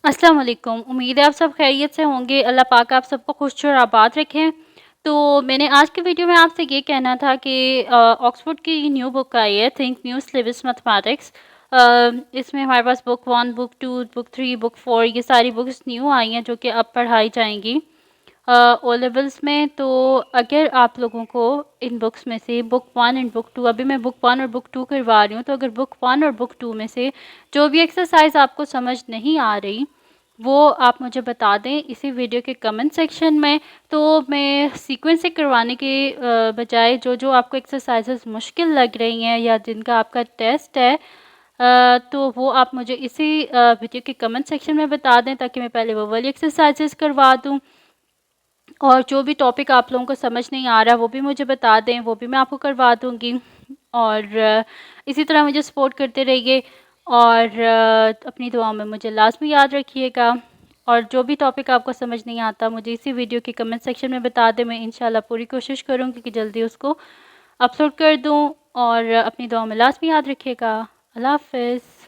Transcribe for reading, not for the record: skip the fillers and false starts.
अस्सलाम वालेकुम। उम्मीद है आप सब खैरियत से होंगे। अल्लाह पाक आप सबको खुश और आबाद रखें। तो मैंने आज की वीडियो में आपसे ये कहना था कि ऑक्सफोर्ड की न्यू बुक आई है थिंक न्यू सिलेबस मैथमेटिक्स। इसमें हमारे पास बुक 1, बुक 2, बुक 3, बुक 4 ये सारी बुक्स न्यू आई हैं जो कि अब पढ़ाई जाएंगी ओ लेवल्स में। तो अगर आप लोगों को इन बुक्स में से बुक 1 एंड बुक 2, अभी मैं बुक 1 और बुक 2 करवा रही हूँ, तो अगर बुक 1 और बुक 2 में से जो भी एक्सरसाइज आपको समझ नहीं आ रही वो आप मुझे बता दें इसी वीडियो के कमेंट सेक्शन में। तो मैं सीक्वेंस से करवाने के बजाय जो जो आपको एक्सरसाइजेस मुश्किल लग रही हैं या जिनका आपका टेस्ट है तो वो आप मुझे इसी वीडियो के कमेंट सेक्शन में बता दें ताकि मैं पहले वो वाली एक्सरसाइजेस करवा दूं। और जो भी टॉपिक आप लोगों को समझ नहीं आ रहा वो भी मुझे बता दें, वो भी मैं आपको करवा दूँगी। और इसी तरह मुझे सपोर्ट करते रहिए और अपनी दुआओं में मुझे लाज़मी याद रखिएगा। और जो भी टॉपिक आपको समझ नहीं आता मुझे इसी वीडियो के कमेंट सेक्शन में बता दें, मैं इंशाल्लाह पूरी कोशिश करूँगी कि जल्दी उसको अपलोड कर दूँ। और अपनी दुआओं में लाज़मी याद रखिएगा। अल्लाह हाफ़िज़।